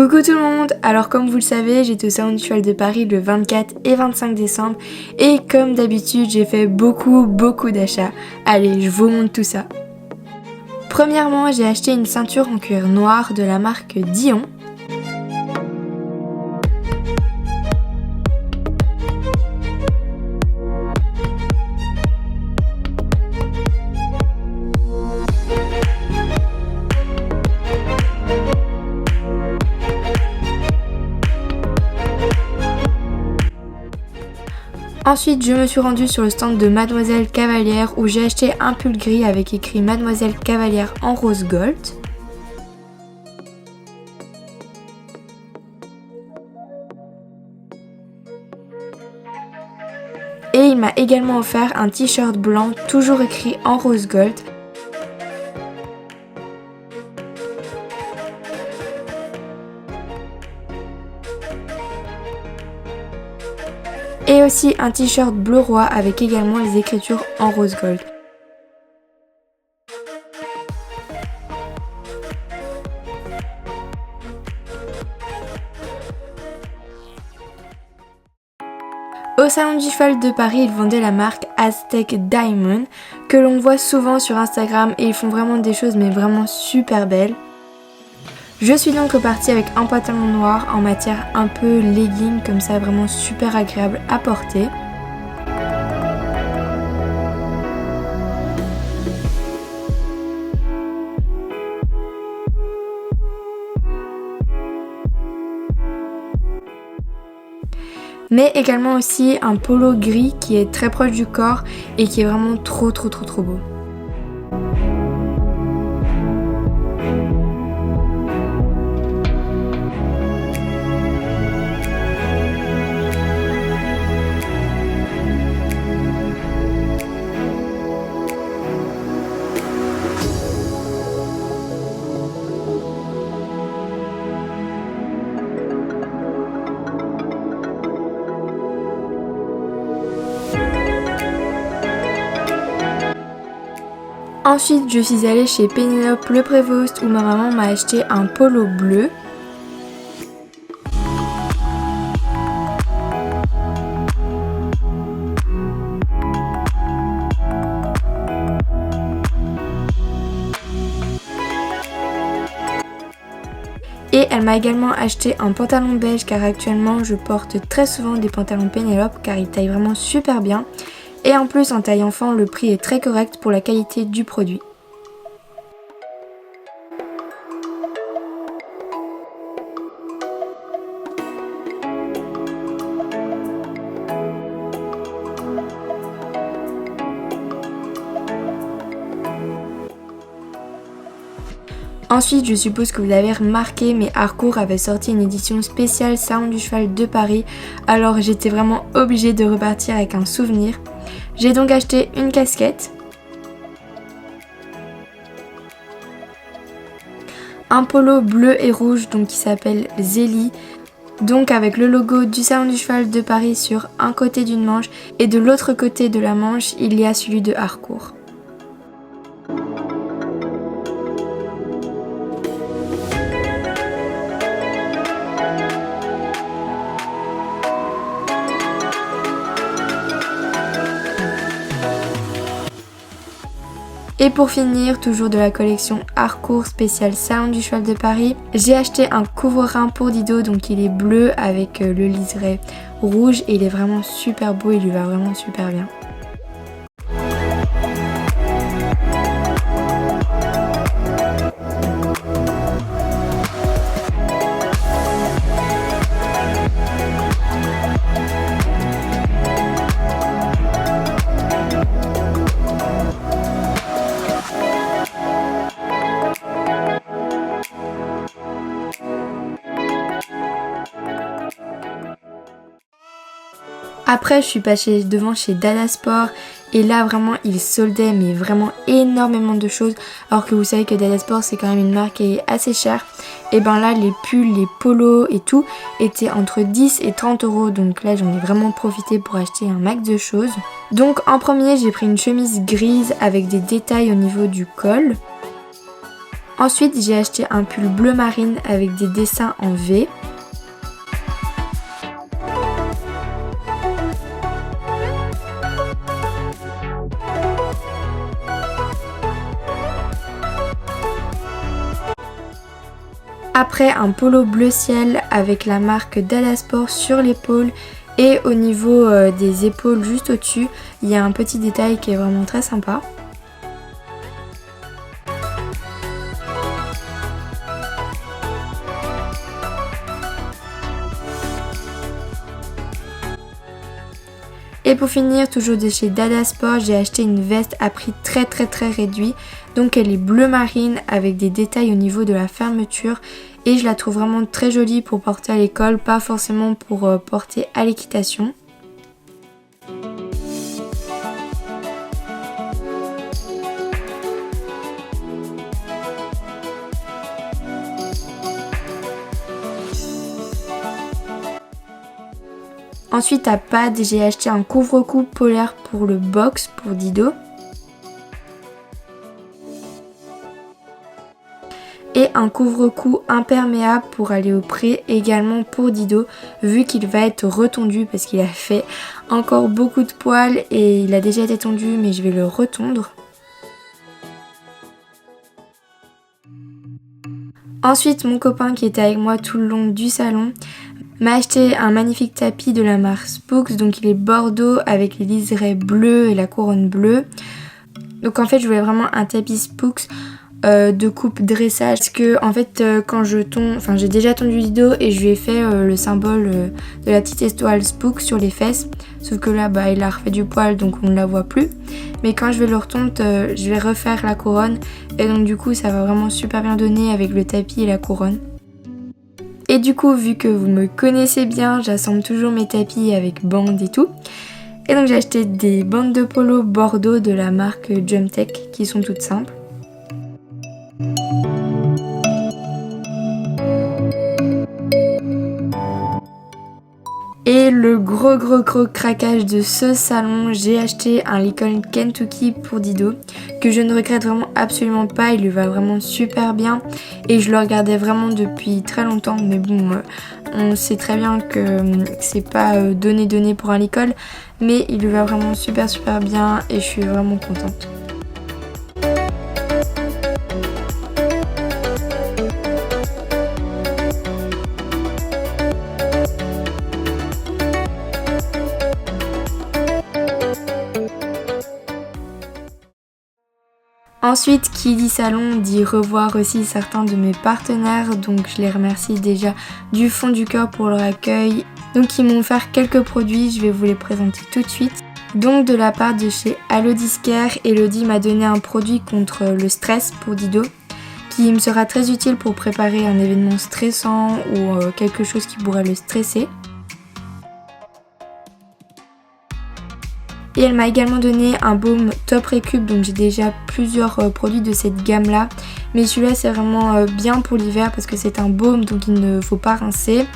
Coucou tout le monde. Alors comme vous le savez, j'étais au Salon du Cheval de Paris le 24 et 25 décembre et comme d'habitude j'ai fait beaucoup d'achats. Allez, je vous montre tout ça. Premièrement, j'ai acheté une ceinture en cuir noir de la marque Dion. Ensuite, je me suis rendue sur le stand de Mademoiselle Cavalière où j'ai acheté un pull gris avec écrit Mademoiselle Cavalière en rose gold. Et il m'a également offert un t-shirt blanc toujours écrit en rose gold. Et aussi un t-shirt bleu roi avec également les écritures en rose gold. Au Salon du Cheval de Paris, ils vendaient la marque Aztec Diamond que l'on voit souvent sur Instagram et ils font vraiment des choses mais vraiment super belles. Je suis donc repartie avec un pantalon noir en matière un peu legging comme ça, vraiment super agréable à porter. Mais également aussi un polo gris qui est très proche du corps et qui est vraiment trop beau. Ensuite, je suis allée chez Pénélope Le Prévost où ma maman m'a acheté un polo bleu. Et elle m'a également acheté un pantalon beige car actuellement je porte très souvent des pantalons Pénélope car ils taillent vraiment super bien. Et en plus en taille enfant, le prix est très correct pour la qualité du produit. Ensuite, je suppose que vous avez remarqué, mais Harcourt avait sorti une édition spéciale Salon du Cheval de Paris, alors j'étais vraiment obligée de repartir avec un souvenir. J'ai donc acheté une casquette, un polo bleu et rouge donc qui s'appelle Zélie, donc avec le logo du Salon du Cheval de Paris sur un côté d'une manche et de l'autre côté de la manche il y a celui de Harcourt. Et pour finir, toujours de la collection Harcourt spécial Salon du Cheval de Paris, j'ai acheté un couvre-rein pour Dido, donc il est bleu avec le liseré rouge et il est vraiment super beau, il lui va vraiment super bien. Après je suis passée devant chez Dada Sport et là vraiment ils soldaient mais vraiment énormément de choses, alors que vous savez que Dada Sport c'est quand même une marque qui est assez chère. Et ben là les pulls, les polos et tout étaient entre 10 et 30 euros, donc là j'en ai vraiment profité pour acheter un max de choses. Donc en premier j'ai pris une chemise grise avec des détails au niveau du col. Ensuite j'ai acheté un pull bleu marine avec des dessins en V. Après un polo bleu ciel avec la marque Dada Sport sur l'épaule et au niveau des épaules juste au-dessus, il y a un petit détail qui est vraiment très sympa. Et pour finir, toujours de chez Dada Sport, j'ai acheté une veste à prix très réduit. Donc elle est bleu marine avec des détails au niveau de la fermeture. Et je la trouve vraiment très jolie pour porter à l'école, pas forcément pour porter à l'équitation. Ensuite à Pad, j'ai acheté un couvre-cou polaire pour le box pour Dido. Et un couvre-cou imperméable pour aller au pré également pour Dido, vu qu'il va être retondu parce qu'il a fait encore beaucoup de poils et il a déjà été tondu, mais je vais le retondre. Ensuite mon copain qui était avec moi tout le long du salon m'a acheté un magnifique tapis de la marque Spooks, donc il est bordeaux avec les liserés bleus et la couronne bleue. Donc en fait je voulais vraiment un tapis Spooks de coupe dressage parce que en fait quand je tonds, enfin j'ai déjà tondu Dido et je lui ai fait le symbole de la petite étoile Spooks sur les fesses, sauf que là bah il a refait du poil donc on ne la voit plus, mais quand je vais le retondre je vais refaire la couronne et donc du coup ça va vraiment super bien donner avec le tapis et la couronne. Et du coup vu que vous me connaissez bien, j'assemble toujours mes tapis avec bandes et tout. Et donc j'ai acheté des bandes de polo bordeaux de la marque Jump Tech qui sont toutes simples. Et le gros craquage de ce salon, j'ai acheté un Lincoln Kentucky pour Dido que je ne regrette vraiment absolument pas, il lui va vraiment super bien et je le regardais vraiment depuis très longtemps, mais bon on sait très bien que c'est pas donné pour un Lincoln, mais il lui va vraiment super bien et je suis vraiment contente. Ensuite, qui dit salon dit revoir aussi certains de mes partenaires, donc je les remercie déjà du fond du cœur pour leur accueil. Donc ils m'ont offert quelques produits, je vais vous les présenter tout de suite. Donc de la part de chez Allodiscare, Elodie m'a donné un produit contre le stress pour Dido, qui me sera très utile pour préparer un événement stressant ou quelque chose qui pourrait le stresser. Et elle m'a également donné un baume Top Récup, donc j'ai déjà plusieurs produits de cette gamme là. Mais celui-là c'est vraiment bien pour l'hiver parce que c'est un baume donc il ne faut pas rincer.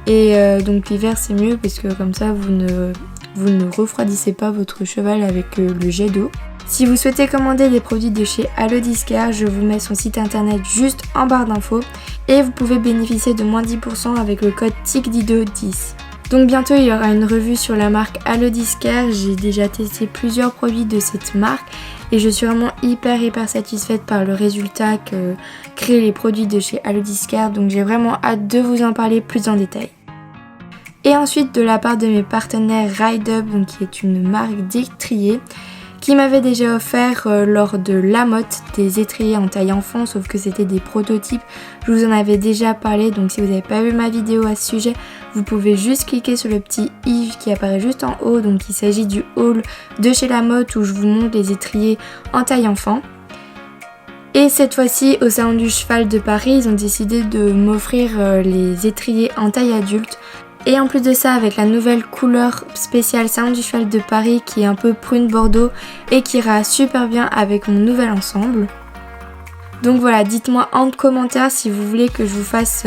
Et donc l'hiver c'est mieux parce que comme ça vous ne refroidissez pas votre cheval avec le jet d'eau. Si vous souhaitez commander des produits de chez Allodiscare, je vous mets son site internet juste en barre d'infos. Et vous pouvez bénéficier de moins 10% avec le code TICDIDO10. Donc bientôt il y aura une revue sur la marque Allodiscare, j'ai déjà testé plusieurs produits de cette marque et je suis vraiment hyper satisfaite par le résultat que créent les produits de chez Allodiscare, donc j'ai vraiment hâte de vous en parler plus en détail. Et ensuite de la part de mes partenaires Ride Up, donc qui est une marque d'étriers, qui m'avait déjà offert lors de la motte des étriers en taille enfant, sauf que c'était des prototypes. Je vous en avais déjà parlé, donc si vous n'avez pas vu ma vidéo à ce sujet, vous pouvez juste cliquer sur le petit i qui apparaît juste en haut. Donc il s'agit du haul de chez La Motte où je vous montre les étriers en taille enfant. Et cette fois-ci, au Salon du Cheval de Paris, ils ont décidé de m'offrir les étriers en taille adulte. Et en plus de ça, avec la nouvelle couleur spéciale Salon du Cheval de Paris qui est un peu prune bordeaux et qui ira super bien avec mon nouvel ensemble. Donc voilà, dites-moi en commentaire si vous voulez que je vous fasse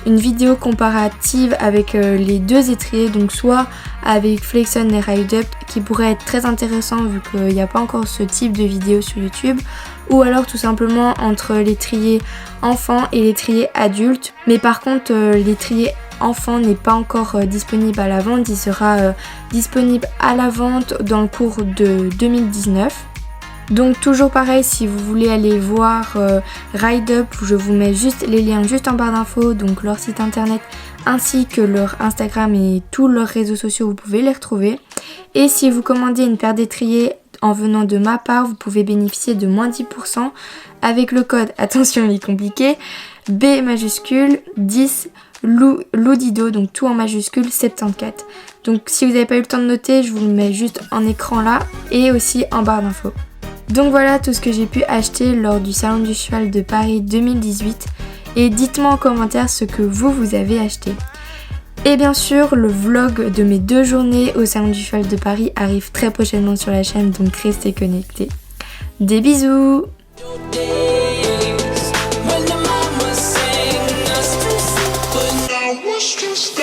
une vidéo comparative avec les deux étriers, donc soit avec Flexon et Ride Up, qui pourrait être très intéressant vu qu'il n'y a pas encore ce type de vidéo sur YouTube, ou alors tout simplement entre l'étrier enfant et l'étrier adulte. Mais par contre l'étrier enfant n'est pas encore disponible à la vente, il sera disponible à la vente dans le cours de 2019. Donc toujours pareil, si vous voulez aller voir Ride Up, je vous mets juste les liens juste en barre d'infos, donc leur site internet ainsi que leur Instagram et tous leurs réseaux sociaux, vous pouvez les retrouver. Et si vous commandez une paire d'étriers en venant de ma part, vous pouvez bénéficier de moins 10% avec le code, attention il est compliqué, B majuscule 10 Loudido, donc tout en majuscule 74. Donc si vous n'avez pas eu le temps de noter, je vous le mets juste en écran là et aussi en barre d'infos. Donc voilà tout ce que j'ai pu acheter lors du Salon du Cheval de Paris 2018 et dites-moi en commentaire ce que vous avez acheté. Et bien sûr, le vlog de mes 2 journées au Salon du Cheval de Paris arrive très prochainement sur la chaîne, donc restez connectés. Des bisous! When the mama sang us to sleep, but now it's just